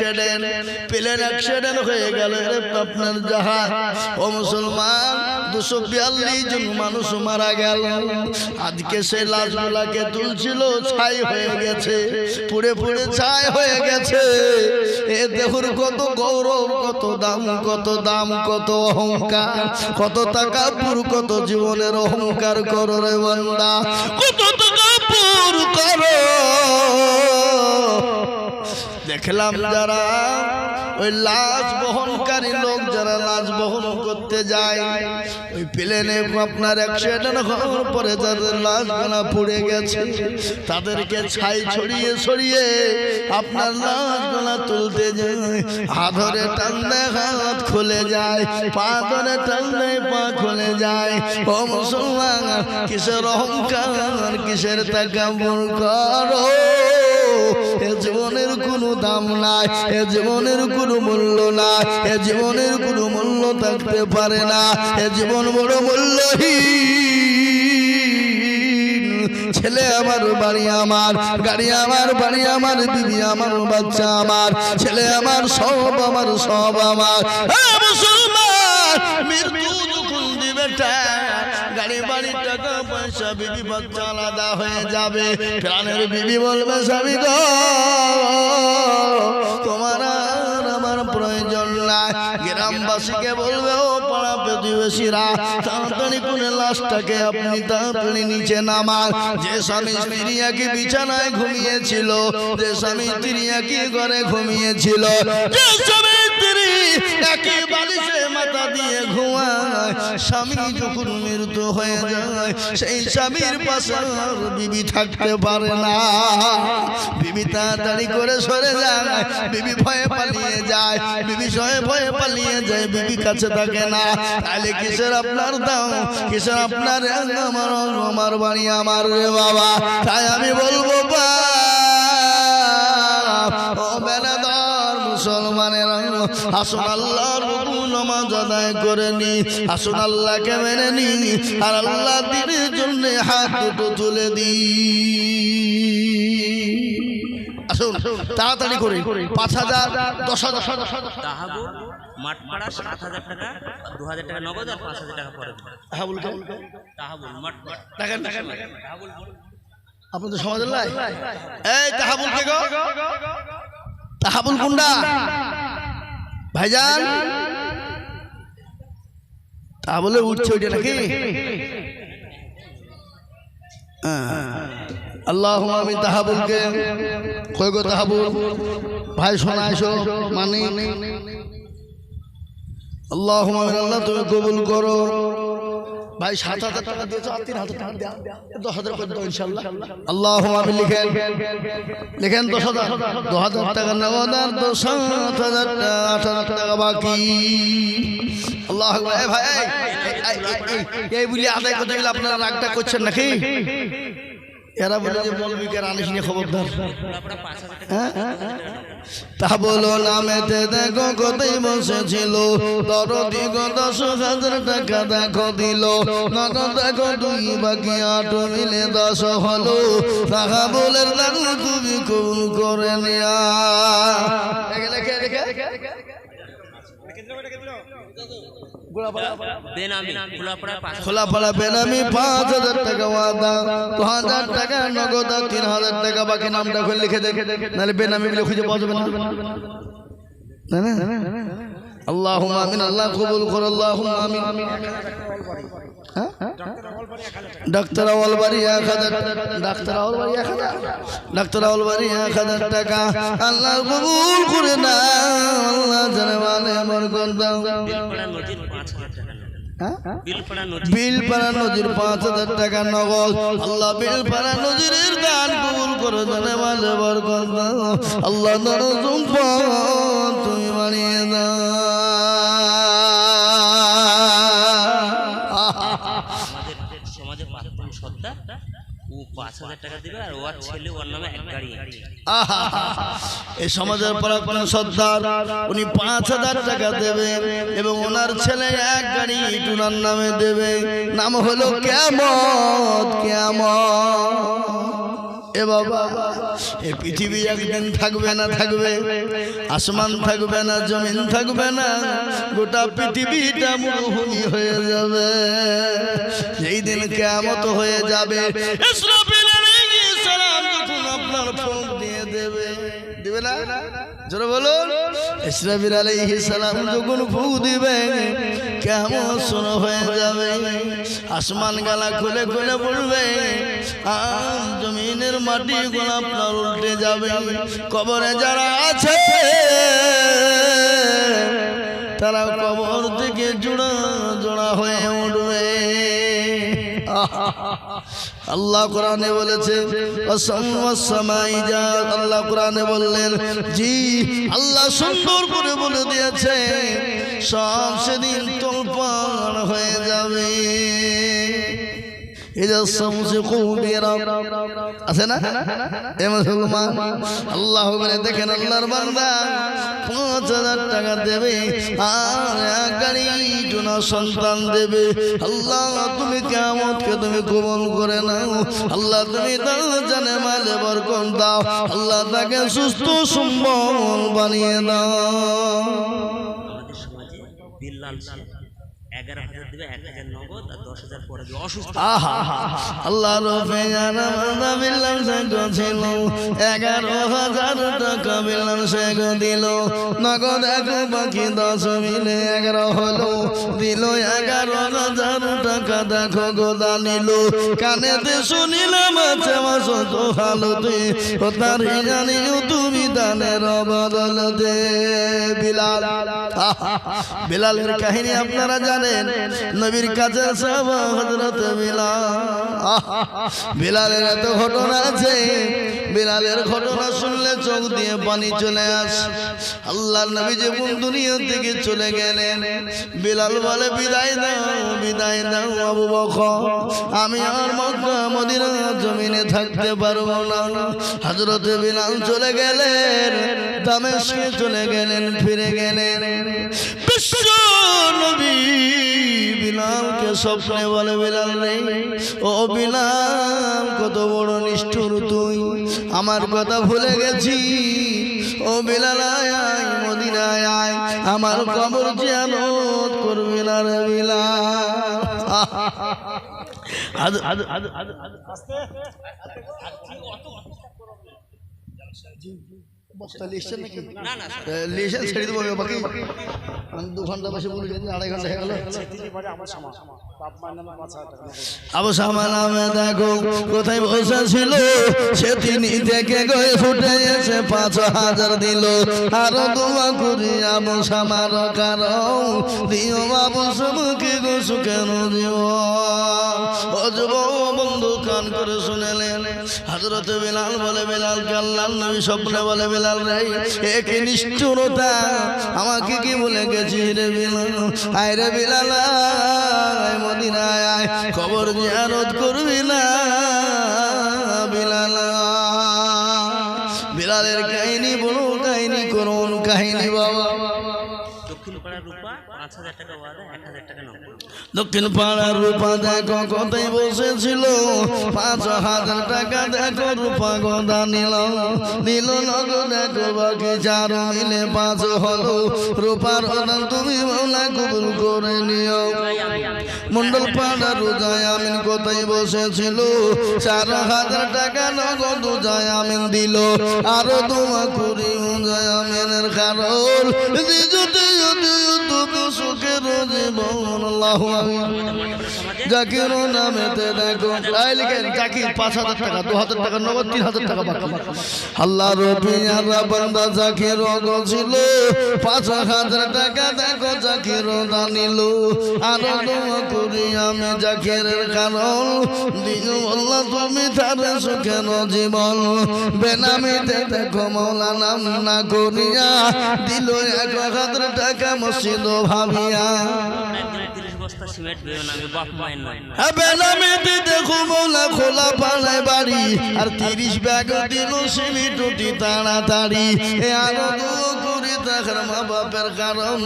Accident, plane accident হয়ে গেল আপনার জাহাজ। ও মুসলমান, 242 জন মানুষ মারা গেল। আজকে সেই লাশগুলাকে তুলছিল, ছাই হয়ে গেছে, পুড়ে পুড়ে ছাই হয়ে গেছে। এ দেখুন কত গৌরব, কত দাম, কত দাম, কত অহংকার, কত টাকা পুর, কত জীবনের অহংকার করো রে বান্দা, কত টাকা পুর করো। দেখলাম যারা ওই লাশ বহনকারী লোক, যারা লাশ বহন করতে যায়, ওই প্লেনে আপনার অ্যাক্সিডেন্ট হওয়ার পরে যাদের লাশগুলা পুড়ে গেছে, তাদেরকে ছাই ছড়িয়ে ছড়িয়ে আপনার লাশগুলা তুলতে যায়। হাত ধরে টানলে হাত খুলে যায়, পা ধরে টানলে পা খুলে যায়। ও মুসলমান, কিসের অহংকার, কিসের তাকাব্বুর করো? এ জীবনের কোনো দাম নাই, এ জীবনের কোনো মূল্য নাই, এ জীবনের কোনো মূল্য থাকতে পারে না। এ জীবন বড় মূল্যহীন। ছেলে আমার, বাড়ি আমার, গাড়ি আমার, বাড়ি আমার, বিবি আমার, বাচ্চা আমার, ছেলে আমার, সব আমার, সব আমার। মুসলমান, মৃত্যু যখন দিবে, গাড়ি বাড়ি টাকা পয়সা বিবি বাচ্চা আলাদা হয়ে যাবে। প্রাণের বিবি বলবে, স্বামী গো, তোমার আর আমার প্রয়োজন নাই। গ্রামবাসীকে বলবে, ও পাড়া প্রতিবেশীরা, তাড়াতাড়ি করে লাশটাকে আপনি তাড়াতাড়ি নিচে নামান। যে স্বামী স্ত্রী একই বিছানায় ঘুমিয়েছিল, যে স্বামী স্ত্রী একই ঘরে ঘুমিয়েছিল, যে স্বামী স্ত্রী একই বালিশে মাথা দিয়ে ঘুমায়, স্বামী যখন মৃত্যু হয়ে যায়, সেই স্বামীর পাশে আর বিবি থাকতে পারে না। বিবি তাড়াতাড়ি করে সরে যায়, বিবি ভয়ে পালিয়ে যায়, বিবি ভয়ে পালিয়ে যায়, বিবি কাছে থাকে না। তাহলে কিসের আপনার দাম, কিসের আপনার আমার, আমার বাড়ি আমার রে বাবা। তাই আমি বলবো, ও বেনাদার মুসলমানের, আসুন আল্লাহর হুকুম নামাজ আদায় করে নি, আসুন আল্লাহকে মেনে নি, আর আল্লাহ দ্বীনের জন্য হাত দুটো তুলে দি। আসুন তাড়াতাড়ি করে 5,000, 10,000 মাঠপাড়া 7,000 টাকা, 2,000 টাকা নগদ আর 5,000 টাকা পরে দেবেন। তাহাবুল টাকা আপনাদের সমাজের লাই, এই তাহাবুল কে গো? তাহাবুল কোনটা ভাইজান? তাহাবুলে উঠছে ওইটা নাকি? আল্লাহুম্মা আমিন। তাহাবুলকে কই গো? তাহাবুল ভাই শোনাইছো মানে আল্লাহুম্মা আমিন। আল্লাহ তুমি কবুল করো। ভাই 7,000 টাকা দিয়েছো, আর 3,000 টাকা দেয়া, 10,000 করে দাও ইনশাআল্লাহ। আল্লাহুম্মা আমিন লিখেন, লিখেন 10,000, 2,000 টাকা নগদ আর 7,000 টাকা, 8,000 টাকা বাকি। আল্লাহু আকবার। এই ভাই, এই বলি আদায় করতে গেলে আপনারা রাগটা করছেন নাকি? এরা বলে যে মৌলবীকে আনিস নিয়ে খবরদার। তা বলো নামেতে দেখো কোথায় বসেছিল দরদি গো, 10,000 টাকা দেখো দিল, নগদ দেখো 2 বাকি 8 মিলে 10 হলো। টাকা বলে তুমি কবুল করে নিয়া। খোলাপাড়া বেনামি 5,000 টাকা ওয়াদা, 2,000 টাকা নগদ, 3,000 টাকা বাকি। নামটা করে লিখে দেখে, নাহলে বেনামি বলে খুঁজে পাওয়া যাবে না। আল্লাহুম্মা আমিন। আল্লাহ কবুল করো, আল্লাহুম্মা আমিন। ডাক্তার আওয়াল বাড়ি 1,000, ডাক্তার আওয়াল বাড়ি 1,000, ডাক্তার আওয়াল বাড়ি 1,000 টাকা। আল্লাহ কবুল করে না, আল্লাহ জানে মানে বরকত দাও। বিলপাড়া নজির 5,000 টাকা নগদ। আল্লাহ বিলপাড়া নজিরের দান কবুল করে, জানে মানে বরকত দাও। আল্লাহ তুমি বানিয়ে দাও। সমাজে 5 সত্তা, ও 5,000 টাকা দিবে, আর ওর ছেলে ওর নামে 1 গাড়ি। এই সমাজের প্রাক্তন সর্দার, উনি 5,000 টাকা দেবে এবং ওনার ছেলে 1 গাড়ি টুনার নামে দেবে। নাম হলো কিয়ামত। কিয়ামত এ বাবা এই পৃথিবী একদিন থাকবে না থাকবে, আসমান থাকবে না, জমিন থাকবে না, গোটা পৃথিবীটা মরুভূমি হয়ে যাবে। যেই দিন কিয়ামত হয়ে যাবে, ইসরাফিল আলাইহিস সালাম যখন আপনার ফুঁক দিয়ে দেবে, দিবে না? জোরে বলুন। ইসরাফিল আলাইহিস সালাম যখন ফুঁক দিবে, কিয়ামত শুরু হয়ে যাবে। আসমান গালা খুলে খুলে পড়বে, আর জমিনের মাটি গুলো আপনার উল্টে যাবে। কবরে যারা আছে তারা কবর থেকে জোড়া জোড়া হয়ে উঠবে। আল্লাহ কোরআনে বলেছে, আল্লাহ কোরআনে বললেন, জি আল্লাহ সুন্দর করে বলে দিয়েছে, সব সেদিন তোলপাড় হয়ে যাবে। আছে না এ মুসলমান? আল্লাহ বলে, দেখেন আল্লাহর বান্দা 5,000 টাকা দেবে আর এক গাড়ি জোনা সন্তান দেবে। আল্লাহ তুমি কিয়ামতকে তুমি কবুল করে নাও। আল্লাহ তুমি তার জানে মালে বরকত দাও। আল্লাহ তাকে সুস্থ সম্বল বানিয়ে দাও। আমাদের সমাজে বিল্লাল 11,000 দেবে, 1,000 নগদ আর 10,000 পরে দেবে অসুস্থ। আল্লাহ রফে জানা বিল্লাল শেখ ছিল, 11,000 টাকা বিল্লাল শেখ দিল। নগদ এক বাকি 10 মিলে 11 হলো, দিল 11,000 টাকা। দেখো গোদা নিল, কানেতে শুনিলাম আছে মাসত হালতে, ও তার জানিও তুমি দানের বদলতে। বিলাল, বিলালের কাহিনী আপনারা জানেন। নবীর কাছে সাহাবা হযরত বিলাল, বিলালের এত ঘটনা আছে, বিলালের ঘটনা শুনলে চোখ দিয়ে পানি চলে আসে। আল্লাহর নবী যখন দুনিয়া থেকে চলে গেলেন, বিলাল বলে, বিদায় দাও, বিদায় দাও আবু বকর, আমি আর মক্কা মদিনা জমিনে থাকতে পারবো না। হযরত বিলাল চলে গেলেন, দামেস্কে চলে গেলেন, ফিরে গেলেন। বিশ্ব নবী বিলালকে স্বপ্নে বলে, বিলাল রে, ও বিলাল কত বড় নিষ্ঠুর তুই, আমার কথা ভুলে গেছি। ও বিলাল আয় আয়, মদিনায় আয়, আমার কবর জিয়ারত করবি না রে বিলাল। না না লিশন ছেড়ে দেবো বাকি, আমি 2 ঘন্টা বসে বলি, 2.5 ঘন্টা হয়ে গেল। আবু সামা নামে দেখো কোথায় বসেছিল, সে তিনি থেকে গয়ে ছুটে এসে 5,000 দিল। আরো দোয়া করি আবু সামার কারণ দিও, আবু সামাকে গো সুখের জীবন। ও যুবক বন্ধু কান করে শুনেলেন, হযরত বিলাল বলে, বিলালকে আল্লাহর নবী স্বপ্নে বলে, বিলাল রে, একে নিষ্ঠুরতা, আমাকে কি বলে গেছি রে বিলাল, আয় রে বিলাল আয়, মদিনায় আয়, কবর জিয়ারত করবি না বিলাল। বিলালের কাহিনী বড় কাহিনী, করুন কাহিনী বাবা। দক্ষিণ পাড়ার রূপা 5,000 টাকা ওয়াদা, 1,000 টাকা নগদ। দক্ষিণ পাড়ার রূপা দেখো কোথায় বসেছিল, 5,000 টাকা দেখো রূপা গোদা নিল, দিল নগদ দেখো বাকি 4 মিলে 5 হলো। রূপার দান তুমি মৌলা কবুল করে নিও। মন্ডল পাড়ার রোজায় আমিন কোথায় বসেছিল, 4,000 টাকা নগদ রোজায় আমিন দিল। আরো দোয়া করি রোজায় আমিনের কারণ দিজতে তুমি সুখের জীবন। আল্লাহু আকবার। জাকির নামেতে দেখো, আই লিখেন জাকির 5,000 টাকা, 2,000 টাকা নগদ, 3,000 টাকা বাকি। আল্লাহ রবিয়ারা বান্দা জাকির ছিল, 5,000 টাকা দেখো জাকির দানিল। আরো দোয়া করি আমি জাকিরের কারণ দিও, আল্লাহ তুমি তার সুখের জীবন। বেনামিতে দেখো মৌলা নাম না করিয়া দিল 1,000 টাকা মসজিদ ভাবিয়া। বেনামিতে দেখো মৌলা খোলা পালায় বাড়ি, আর 30 ব্যাগ দিল সিমেন্ট তাড়াতাড়ি। আরো দোয়া করি রাখার মা বাপের কারণ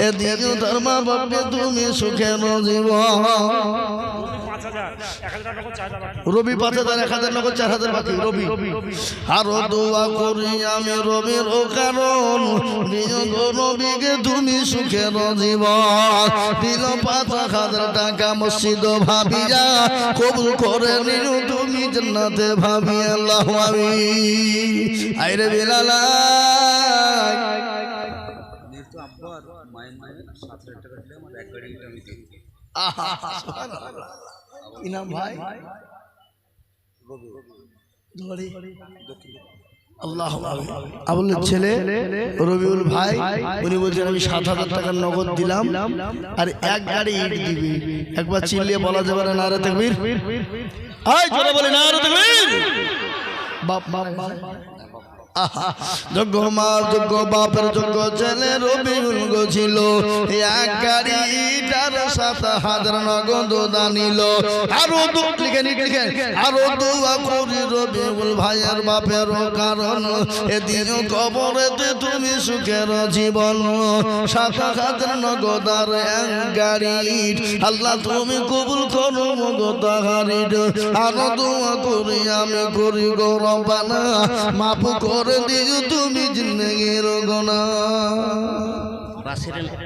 এদিকে তোর মা বাপকে তুমি সুখের জীবন রবি 5,000 1,000 নগদ 4,000 বাকি রবি আরো দোয়া করি আমি রবির কারণ রবিকে তুমি সুখের জীবন দিল 5,000 টাকা মসজিদ ভাবিয়া কবুল করে নিল তুমি জান্নাতে ভাবি আল্লাহ আমিন আইরে বিলাল যেহেতু আব্বা আর মায়ের নামে 7,000 টাকা দিলে আমার এক গাড়ি ইট আমি দিই ইনাম ভাই আল্লাহ আবুলের ছেলে রবিউল ভাই উনি বলছেন আমি 7,000 টাকার নগদ দিলাম আর এক গাড়ি ইট দিবি একবার চিল্লিয়ে বলা যাবে না নারে তাকবীর আয় জোরে বলে নারে তাকবীর বাপ যোগ্য মা যোগ্য বাপের যোগ্য ছেলে রবিউল গো ছিল এক গাড়ি ইটার 7,000 নগদ দানিল আরো লিখেন আরো দোয়া করি রবিউল ভাইয়ের বাপের কারণ এদিন কবরেতে তুমি সুখের জীবন 7,000 নগদ আর এক গাড়ি আল্লাহ তুমি কবুল করো মগত হারিড আরো দোয়া করি আমি করি গো রব্বানা মাফ করে দিও তুমি জিন্দেগির গুনাহ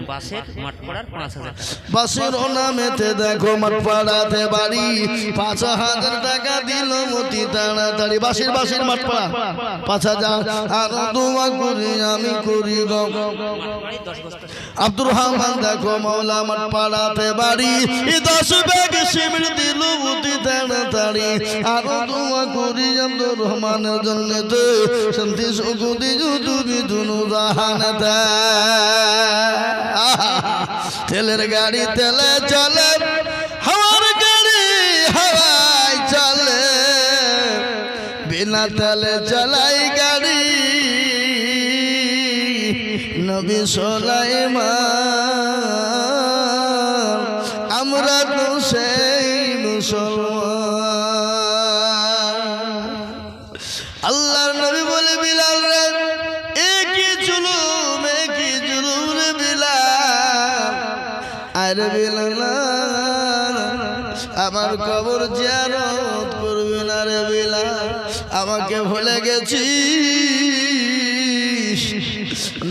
বাসের মাঠ পড়ার 5,000 টাকা বাসের নামেতে দেখো মাঠ পাড়াতে বাড়ি 5,000 টাকা দিল মতি তাড়াতাড়ি বাসের মাঠ পাড়া 5,000 আর দোয়া করি আমি করি গো আব্দুর রহমান দেখো মাওলা মাঠ পাড়াতে বাড়ি 10 ব্যাগ সিমেন্ট দিল মতি তাড়াতাড়ি আর দোয়া করি আব্দুর রহমানের জন্য তো শান্তি সুখ দিও তুমি দুনু জাহানেতে তেলের গাড়ি তেলে চলে হাওয়ার গাড়ি হাওয়ায় চলে বিনা তেলে চলাই গাড়ি নবী সুলাইমান আমরা তো সেই মুসলমান আল্লাহর নবী বলে বিলাল রে একই জুলুম রে বিলাল আর বিলাল আমার কবর জিয়ারত করবি না রে বিলাল আমাকে ভুলে গেছিস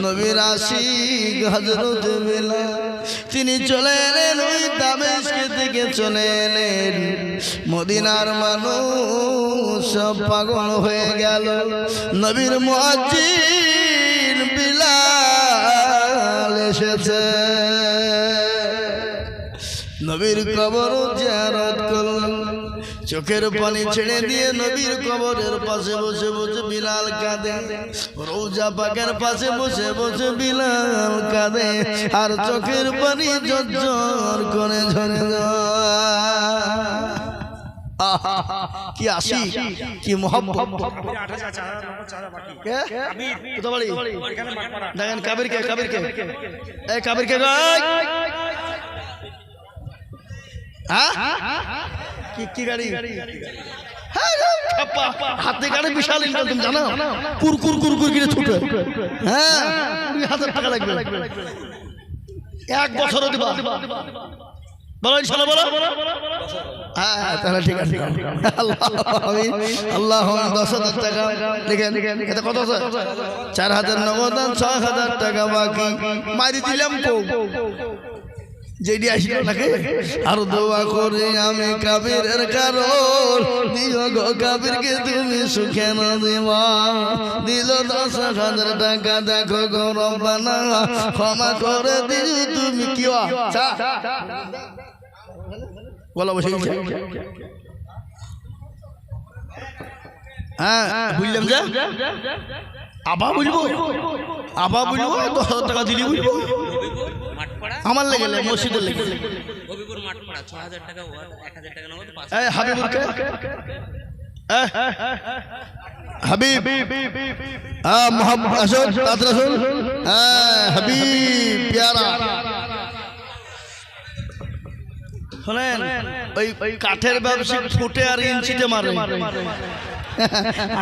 নবীর আশিক হযরত বিলাল তিনি চলে এলেন ওই দামেস্ক থেকে চলে এলেন মদিনার মানুষ সব পাগল হয়ে গেল নবীর মুয়াজ্জিন বিলাল এসেছে নবীর কবর জিয়ারত করলেন চোখের পানি ছেড়ে দিয়ে নবীর কবরের পাশে বসে বসে বিলাল কাঁদে রওজা পাকের পাশে বসে বসে বিলাল কাঁদে আর চোখের পানি ঝরঝর করে ঝরে কি আসি কি মোহাম্মত দেখেন কাবির কে এই কাবির কে কি গাড়ি হাতে গাড়ি বিশাল ইনকাম তুমি জানো কুরকুর করে ছুটে হ্যাঁ 20,000 টাকা লাগবে 1 বছরও দিবা বলো ইনশাআল্লাহ বলো হ্যাঁ তাহলে ঠিক আছে আল্লাহ 10,000 টাকা দেখেন এটা কত আছে 4,000 নগদ 6,000 টাকা বাকি মারি দিলাম কো যেটি আসিল নাকি আর দোয়া করে আমি কাবিরের কারণ দিও গো কাবিরকে তুমি সুখে না দিবা দিল 10,000 টাকা দেখো গো রব্বানা ক্ষমা করে দিও তুমি কি বলা বসে হ্যাঁ বুঝলাম যে আবা বলবো 10,000 টাকা দিলি বুঝবো আমার লেগে মসজিদের লেগে হবিবুর মাঠ পড়া 6,000 টাকা 1,000 টাকা নগদ 5,000 এই হাবিবুর কে হাবিব মোহাম্মদ আসুন তাড়াতাড়ি আসুন হাবিব প্যারা শুনেন ওই কাঠের ব্যবসা ফুটে আর ইঞ্চিতে মারে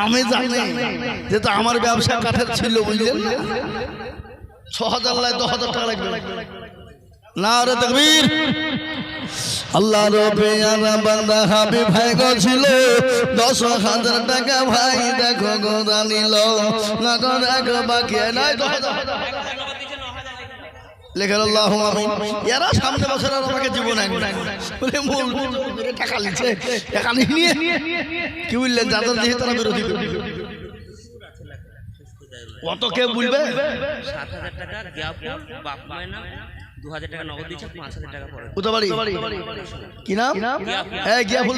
আমি জানি যেহেতু আমার ব্যবসা কাঠের ছিল বুঝলেন 6000 লাই 10000 টাকা লাগবে নারে তাকবীর আল্লাহ রবিয়ানা বান্দা হাবিব ভাই গো ছিল 10000 টাকা ভাই দেখো গো দানিল নগদ এক বাকি নাই 10000 লেখেন আল্লাহুম্মা আমিন এরা সামনে বছর আর আমাকে জীবন আনবে বলে মূল টাকা লিছে টাকা নিয়ে কি বললেন যাদের দিয়ে তারা বিরোধী কত কে বলবে 7000 টাকা জ্ঞাপন বাপ মায়না 2000 টাকা নগদ দিচ্ছে 5000 টাকা পরে উতাবাড়ি কি নাম এই গিয়াফুল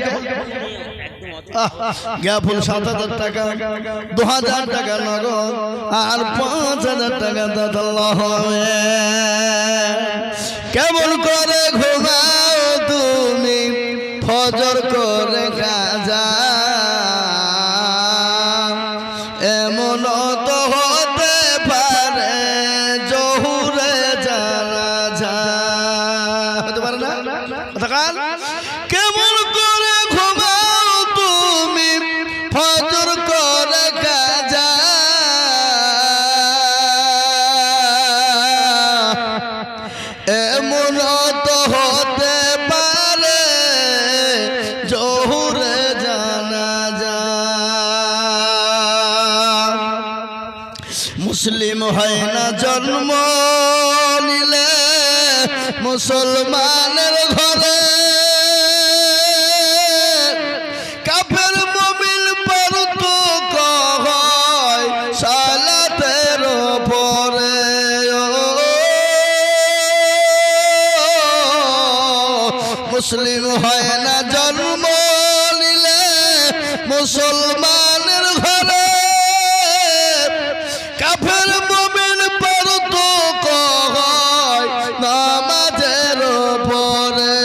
গিয়াফুল 7000 টাকা 2000 টাকা নগদ আর 5000 টাকা দাদাল্লাহ কেমন করে ঘুমাও তুমি ফজর করে কাজা এমন তো হতে পারে জহুরে জানাজা হতে পারে না কথাকাল কেমন করে ঘুমাও তুমি ফজর করে কাজা এমন তো হতে পারে জহুরে জানাজা মুসলিম হয় না জন্ম নিলে মুসলমানের ঘরে কাফের মুমিন পারতুক হয় সালাতের পরে মুসলিম হয় না জন্ম নিলে মুসলমানের ঘরে কাফের মুমিন পারতুক হয় নামাজের পরে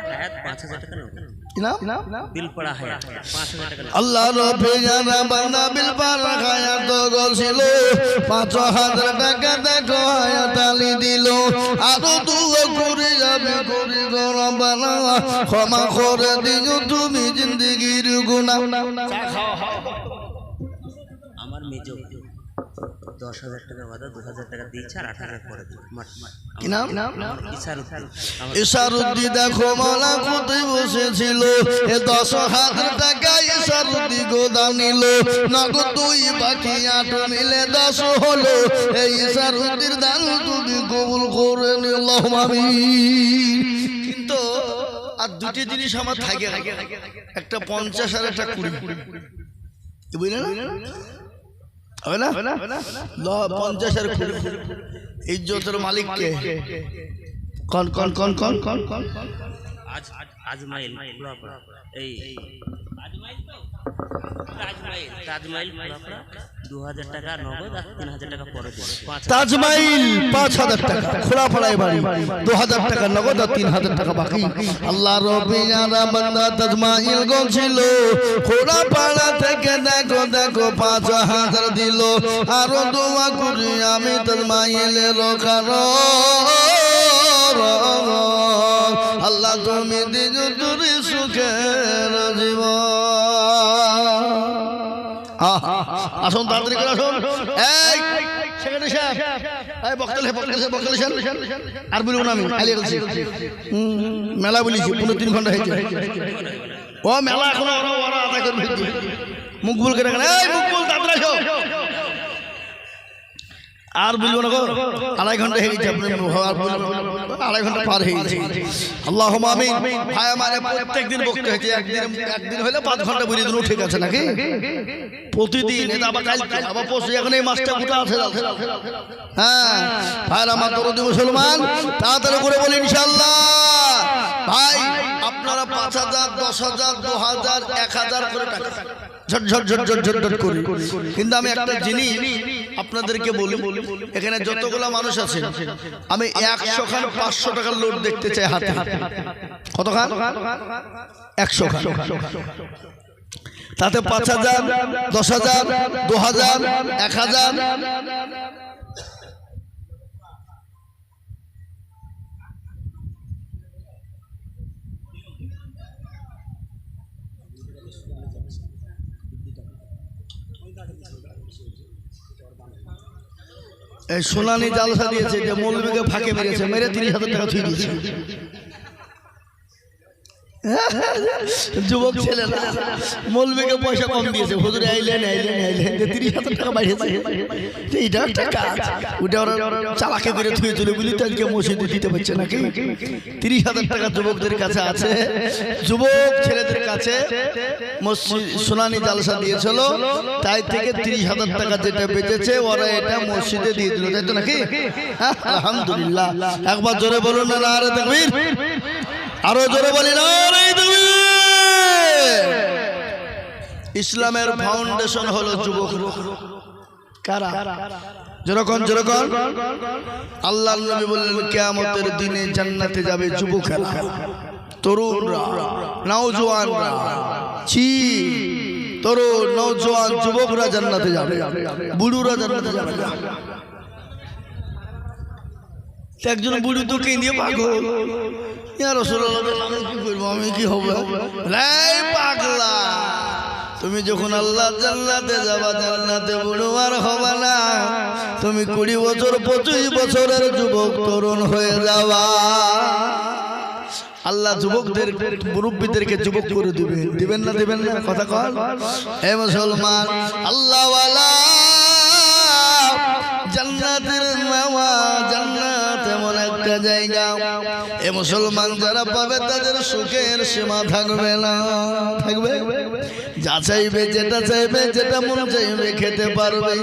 হায়াত 5000 টাকা নগদ কি নাম বিল পড়া হায়াত 5000 টাকা আল্লাহ রবিয়ানা বান্দা বিল পারা হায়াত গছিল 5000 টাকা দেখো হায়াত আলী দিল আরো দুয়া করে আমি করি গো রব্বানা ক্ষমা করে দিও তুমি জিন্দেগির গুনাহ আমার মেজো 10000 টাকা বাদা 2000 টাকা দিয়েছে আর 8000 পরে কি নাম ইসারুদ্দি দেখো মালা কোথায় বসেছিল এ 10000 টাকা ইসারুদ্দি গোদাম নিল নগদ 2 বাকি 8 মিলে 10 হলো এই ইসারুদ্দির দান তুমি কবুল করে নিও আল্লাহুম্মা আমিন কিন্তু আর দুটি জিনিস আমার থাকে একটা 50 আর একটা 20 কি বুঝলেন হবে না 50 আর 20 ইজ্জতের মালিক কে কোন কোন কোন কোন কোন কোন আজমাইল এই তাজমাইল 2000 টাকা নগদ আর 3000 টাকা পরে দিল তাজমাইল 5000 টাকা খোলা পড়ায় বাড়ি 2000 টাকা নগদ আর 3000 টাকা বাকি আল্লাহ রবিয়ানা বান্দা তাজমাইল গছিল খোলা পাড়া থেকে দেখো দেখো 5000 দিল আর দোয়া করি আমি তাজমাইলের কারণ আল্লাহ তুমি দিও তুমি সুখের জীবন আসুন তাড়াতাড়ি করে আসুন এই সেক্রেটারি সাহেব এই বক্তব্য আর বলবো না আমি খালি বলছি মেলা বলেছি 3 ঘন্টা হয়েছে ও মেলা এখনো ওরা আদায় করবে মুখ বল করে এই মুখ বল তাড়াতাড়ি আসো আর বলবো না গো 2.5 ঘন্টা হয়ে গেছে আপনি 2.5 ঘন্টা পার হয়ে গেছে আল্লাহুম্মা আমিন ভাই আমারে প্রত্যেকদিন বকতে হয়েছে একদিন হলে 5 ঘন্টা বলে দিন ঠিক আছে নাকি প্রতিদিন এটা আবার কালকে আবার পরশু এখন এই মাসটা গোটা আছে হ্যাঁ ভাই আমার দরদি মুসলমান তাড়াতাড়ি করে বলি ইনশাআল্লাহ ভাই আপনারা 5000 10000 2000 1000 করে টাকা ঝট ঝট ঝট ঝট ঝট ঝট করে কিন্তু আমি একটা জিনিস আপনাদেরকে বলি এখানে যতগুলো মানুষ আছে আমি 100 খান 500 টাকার লোড দেখতে চাই হাতে কত খান 100 খান তাতে 5000 10000 2000 1000 ওই এই সোনানি জালসা দিয়েছে, যে মৌলবীকে ফাঁকে মেরেছে, মেরে 30,000 টাকা থুই দিয়েছে। যুবক ছেলে মৌলবীকে পয়সা কম দিয়েছে, হুজুর আইলেন 30,000 টাকা বাড়িয়েছে। এটা একটা কাজ, ওটা ওরা চালাকে করে থুয়ে চলে বলি তো আজকে মসজিদে দিতে পারছে নাকি। 30,000 টাকা যুবকদের কাছে আছে, যুবক ছেলেদের কাছে সোনানি জালসা দিয়েছিল, তাই থেকে 30,000 টাকা যেটা বেঁচেছে ওরা এটা মসজিদে দিয়ে দিল, তাই তো নাকি? আলহামদুলিল্লাহ। একবার জোরে বলুন না নারে তাকবীর, আরো জোরে বলি না। ইসলামের ফাউন্ডেশন হলো যুবক। কারা? যেরকম আল্লাহর নবী বললেন কিয়ামতের দিনে জান্নাতে যাবে যুবকেরা, তরুণরা, নওজোয়ানরা। তরুণ নওজোয়ান যুবকরা জান্নাতে যাবে, বুড়োরা জান্নাতে যাবে না। একজন বুড়ি তো কেঁদে পাগল, ইয়া রাসূলুল্লাহ আমি কি করবো, আমি কি হবে? পাগলা, তুমি যখন আল্লাহ জান্নাতে যাবা, জান্নাতে বুড়ো আর হবে না, তুমি 20 বছর 25 বছরের যুবক তরুণ হয়ে যাবা। আল্লাহ যুবকদের মুরব্বীদেরকে যুবক করে দিবেন না কথা কন। হে মুসলমান, আল্লাহ ওয়ালা জান্নাতের মাওয়া, জান্নাত এমন একটা জায়গা, এ মুসলমান যারা পাবে তাদের সুখের সীমা থাকবে না, থাকবে যা চাইবে, যেটা চাইবে, যেটা মন চাইবে খেতে পারবে,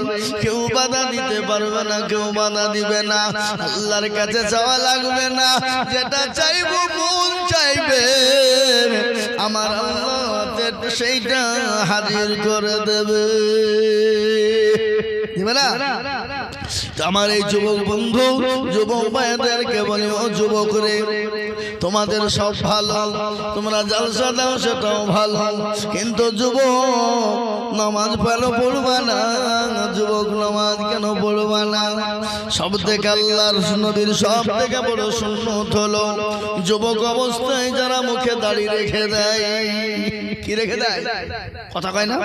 কেউ বাধা দিতে পারবে না, কেউ বাধা দিবে না। আল্লাহর কাছে চাওয়া লাগবে না, যেটা চাইবো মন চাইবে আমার আল্লাহ সেইটা হাজির করে দেবে, আমার এই যুবক বন্ধু, যুবক ভাইদেরকে বলি, ও যুবক রে, তোমাদের সব ভালো, তোমরা জালসা দাও সেটাও ভালো, কিন্তু যুবক নামাজ ভালো পড়বা না। যুবক নামাজ কেন পড়বা না? সব থেকে আল্লাহর নবীর সব থেকে বড় সুন্নত হলো যুবক অবস্থায় যারা মুখে দাড়ি রেখে দেয়। কি রেখে দেয়? কথা কয় না?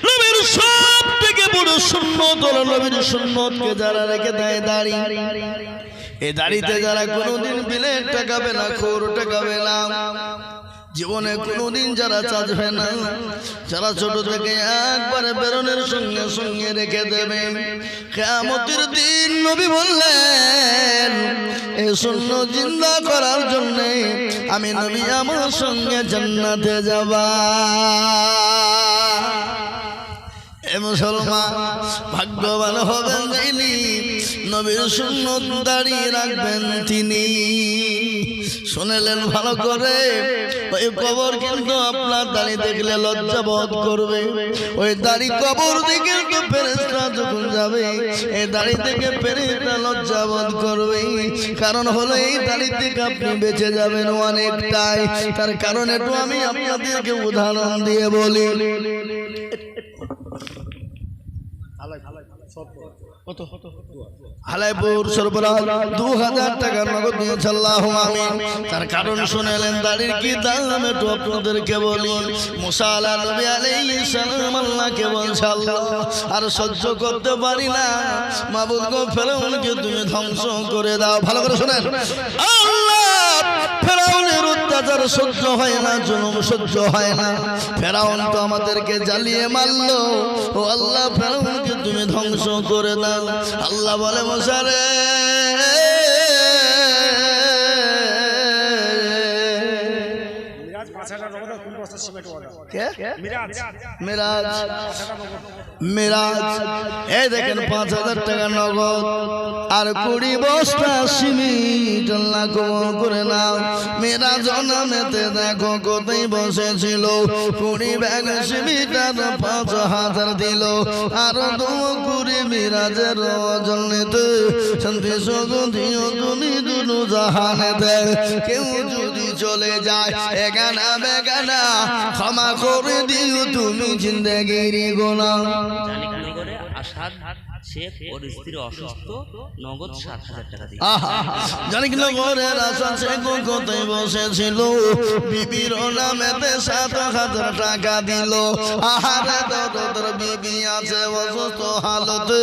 নবীর সব থেকে বড় সুন্নত হলো, নবীর সুন্নতকে যারা রেখে দেয় দাড়ি, এই দাড়িতে যারা কোনোদিন বিলেট টাকাবে না, খোর টাকাবে না, জীবনে কোনোদিন যারা চাচবে না, যারা ছোট থেকে একবারে বেরোনের সঙ্গে সঙ্গে রেখে দেবে, কিয়ামতের দিন নবী বললেন এই সুন্নাত জিন্দা করার জন্য আমি নবী আমার সঙ্গে জান্নাতে যাবা। এ মুসলমান ভাগ্যবান হবেন যিনি নবীর সুন্নত দাঁড়িয়ে রাখবেন তিনি। শুনেলেন ভালো করে, ওই কবর কিন্তু আপনার দাড়ি দেখলে লজ্জা বোধ করবে। ওই দাড়ি কবর দিকে তো ফেরেশতা যখন যাবে, এই দাড়ি থেকে ফেরেশতা লজ্জা বোধ করবে। কারণ হলো এই দাড়ি থেকে আপনি বেঁচে যাবেন অনেকটাই। তার কারণ একটু আমি আপনাদেরকে উদাহরণ দিয়ে বলি। হালাইপুর সরবরাহ 2000 টাকা নগদ দিয়েছে, আল্লাহুম্মা আমিন। তার কারণ শুনেলেন দাড়ির কি দাম একটু আপনাদেরকে বলি। মুসা নবী আলাইহিস সালাম আল্লাহকে বলছে, আল্লাহ আর সহ্য করতে পারি না, মাবুদ গো ফেরাউনকে তুমি ধ্বংস করে দাও। ভালো করে শুনেন, আল্লাহ ফেরাউনের অত্যাচার সহ্য হয় না, জুলুম সহ্য হয় না, ফেরাউন তো আমাদেরকে জ্বালিয়ে মারলো, ও আল্লাহ ফেরাউনকে তুমি ধ্বংস করে দাও। আল্লাহ বলে মুসা রে, এই দেখেন 5000 টাকা নগদ আর 20 বস্তা সিমেন্ট আল্লাহ কবুল করে নাও। মেরাজ নামেতে দেখো কোথায় বসেছিল, 20 ব্যাগ সিমেন্ট আর 5000 দিল, আর 20 মেরাজের জন্যতে শান্তি সুগন্ধি তুমি দুনু জাহানে দেয়। কেউ যদি চলে যায় এগানা বেগানা ক্ষমা করে দিও তুমি জিন্দেগির গোনা। জানি কানি করে আসাদ শেখ ওর স্ত্রী অসুস্থ, নগদ 7,000 টাকা দিয়ে। জানি কি নগরের আসাদ শেখ কোথায় বসেছিল, বিবির নামেতে 7,000 টাকা দিল। আহারে তোর বিবি আছে অসুস্থ হালতে,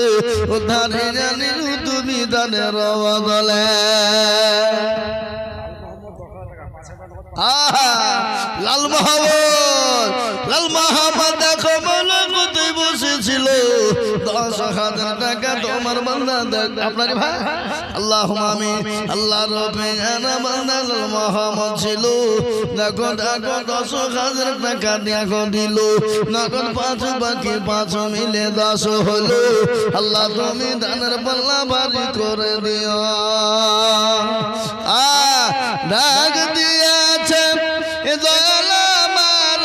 উদ্ধারে জানিল তুমি দানের বদলে। লাল মোহাম্মদ দেখো বলে কোথায় বসেছিল, 10,000 টাকা তোমার বান্দা দেখ। আপনার ভাই আল্লাহুম্মা আমিন। আল্লাহ রবে জানা বান্দা লাল মোহাম্মদ ছিল, দেখো 10,000 টাকা দেখো দিল, নগদ 5 বাকি 5 মিলে 10 হলো। আল্লাহ তুমি দানের পাল্লা ভারী করে দিও। ডাক দিয়েছে দয়াল আমার,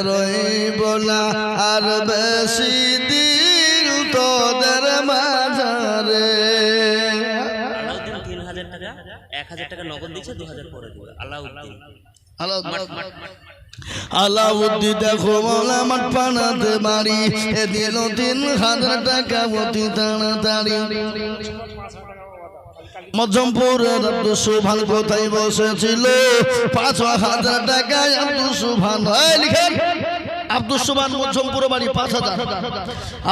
রইব না আর বেশি দিন তোদের মাঝারে। আলাউদ্দিন 3,000 টাকা, 1,000 টাকা নগদ দিচ্ছে, 2,000 পরে দিবে। আলাউদ্দিন দেখো মোলা মাঠ পানাতে বাড়ি, এ দিল 3,000 টাকা অতি তাড়াতাড়ি। মজমপুরের আব্দুল সুবহান কোথায় বসেছিল, 5,000 টাকায় আব্দুল সুবহান লিখেন। আব্দুল সুবহান মজমপুরে বাড়ি 5,000।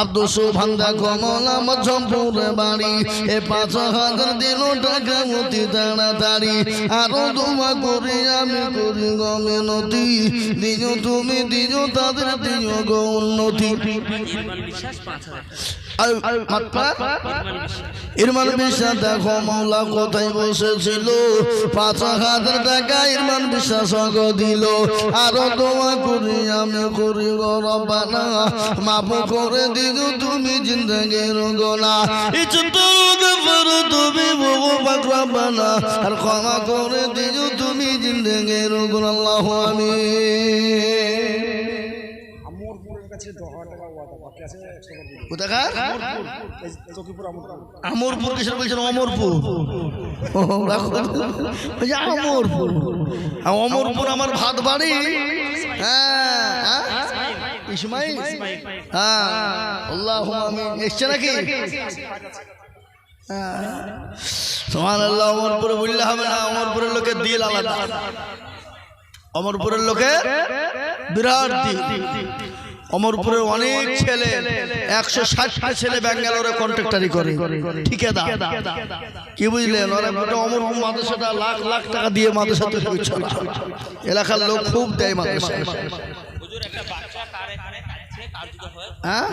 আব্দুল সুবহান দেখো মোলা মজমপুরে বাড়ি, এ 5,000 দিল টাকা অতি তাড়াতাড়ি। আরো দোয়া করি আমি করি গো মিনতি, দিও তুমি দিও তাদের দিও গো উন্নতি। ইরমান বিশ্বাস 5,000 টাকা। ইরমান বিশ্বাস দেখো মৌলা কোথায় বসেছিল, 5,000 টাকা ইরমান বিশ্বাস দিল। আরো দোয়া করি আমি করি গো রব্বানা, মাফ করে দিও তুমি জিন্দেগির গোনা। তুমি বহু পাক রব্বানা, আর ক্ষমা করে দিও তুমি জিন্দেগির গোনা। আল্লাহু আমিন। আমরপুর কিসের বলছেন? অমরপুর। অমরপুর, অমরপুর আমার ভাত বাড়ি। হ্যাঁ ইসমাইল, হ্যাঁ আল্লাহুম্মা আমিন। এসছে নাকি? সুবহানাল্লাহ। অমরপুরে বললে হবে না, অমরপুরের লোকের দিল আলাদা। অমরপুরের লোকের বিরাট দিল। অমরপুরের অনেক ছেলে, 160টা ছেলে ব্যাঙ্গালোরে কন্ট্রাক্টরি করে, ঠিকাদার। কি বুঝলেন? ওরা অমরপুর মাদ্রাসাটা লাখ লাখ টাকা দিয়ে মাদ্রাসা তৈরি চলে। এলাকার লোক খুব দেয় মাদ্রাসায়। হ্যাঁ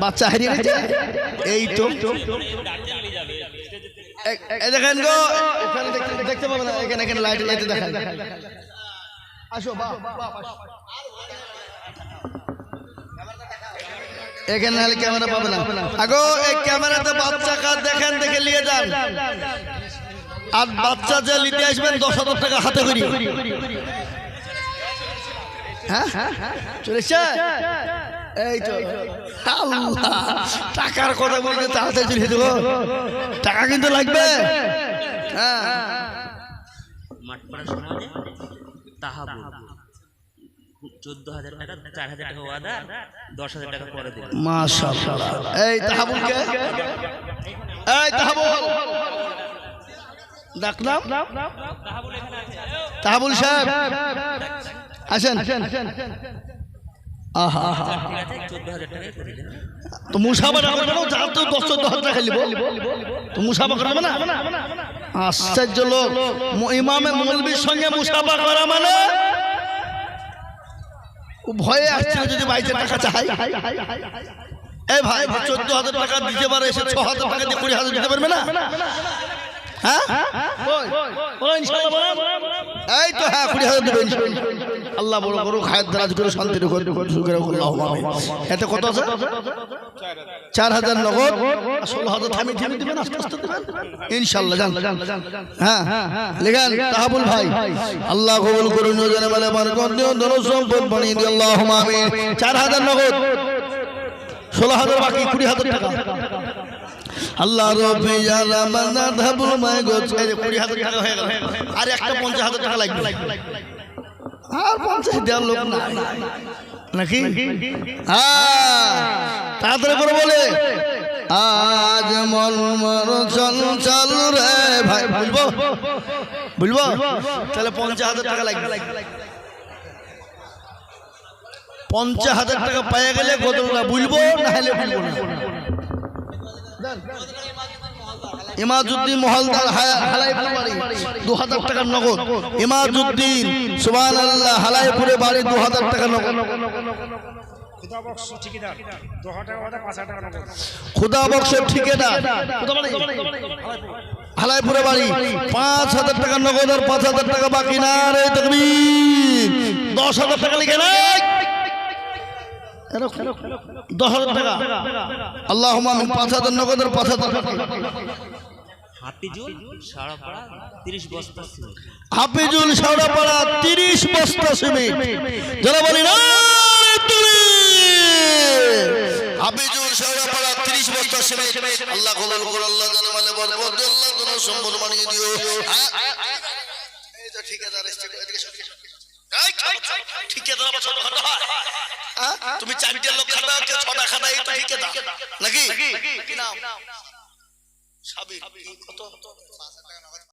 বাচ্চা হারিয়ে গেছে, এই তো দেখেন গো, দেখতে পাবেন এখানে, এখানে লাইট লাইটে দেখেন। আসো এখানে নাহলে ক্যামেরা পাবে না। আগো এই ক্যামেরাতে বাচ্চা কাজ দেখেন, দেখে নিয়ে যান। আর বাচ্চা যে নিতে আসবেন 10,000 টাকা হাতে করি। হ্যাঁ চলেছে, এই তো আল্লাহ টাকার কথা বলতে তাড়াতাড়ি চলে দেবো, টাকা কিন্তু লাগবে। হ্যাঁ মাঠপাড়া সমাজে তাহাবুল 14,000 টাকা, 4,000 টাকা ওয়াদা, 10,000 টাকা পরে দেবে। মাশাআল্লাহ। এই তাহাবুল কে? এই তাহাবুল ডাকলাম, তাহাবুল সাহেব আসেন। আহা ঠিক আছে, 14,000 টাকাই করে দেন। তো মুসাফা করবে না, যা তো 10,000 টাকা লিব, তো মুসাফা করবে না? আশ্চর্য লোক, ইমামে মৌলবীর সঙ্গে মুসাফা করা মানে ভয়ে আসছে যদি বাইরে টাকা চাই। এই ভাই 14,000 টাকা দিতে পারে, এসে 6,000 টাকা দিয়ে 20,000 দিতে পারবে না? হ্যাঁ এই তো, হ্যাঁ 20,000 দেবেন। আল্লাহ বড় করুক, হায়াত দারাজ করে, শান্তি করে, এতে কত আছে? 4,000 নগদ, 16,000 থামি থামি দিবেন, আস্তে আস্তে দিবেন ইনশাআল্লাহ। জান হ্যাঁ লেখেন তাহাবুল ভাই, আল্লাহ কবুল করুন, জানে বলে বরকত দিও, ধন সম্পদ বানিয়ে দিও, আল্লাহুম্মা আমিন। 4,000 নগদ, 16,000 বাকি, 20,000 টাকা। আল্লাহ রব্বে ইয়া রহমান তাহাবুল মাই গোছ, এই যে 20,000 টাকা হয়ে গেল। আর একটা 50,000 টাকা লাগবে, আর 50 দেওয়ার লোক নাই। নাকি? তাড়াতাড়ি করে বলে আজ মন মর চল চল রে ভাই, বুঝবো বুঝবো? তাহলে 50,000 টাকা লাগবে। 50,000 টাকা পেয়ে গেলে কতগুলা বুঝবো, না হলে বুঝবো না। ইমাজউদ্দিন মহলদার হালাইপুর বাড়ি 2000 টাকা নগদ। ইমাজউদ্দিন সুবহানাল্লাহ হালাইপুরে বাড়ি 2000 টাকা নগদ। খুদা বক্স ঠিকাদার হালাইপুরে বাড়ি 5,000 টাকা নগদ আর 5,000 টাকা বাকি। না রে তাকবীর, 10,000 টাকা লিখে নাই, 10,000 টাকা। আল্লাহুম্মা আমিন। 5,000 নগদ আর 5,000 টাকা। হাফিজুল সারাপাড়া 30 বস্তা সিমেন্ট। হাফিজুল শাওড়াপাড়া 30 বস্তা সিমেন্ট। যারা বলি না হাফিজুল শাওড়াপাড়া 30 বস্তা সিমেন্ট। আল্লাহ কবুল করুন, আল্লাহ জানে মালে বরকত দিও, আল্লাহ তোমার সম্পদ বানিয়ে দিও। এই তো ঠিকাদার এসে এদিকে সব ঠিকাদার আবার ছোট খাটো হয়। তুমি 4টা লোক খাটাও, কেউ 6টা খাটায়, এই তো ঠিকাদার নাকি? কি নাম? সাবির। কত?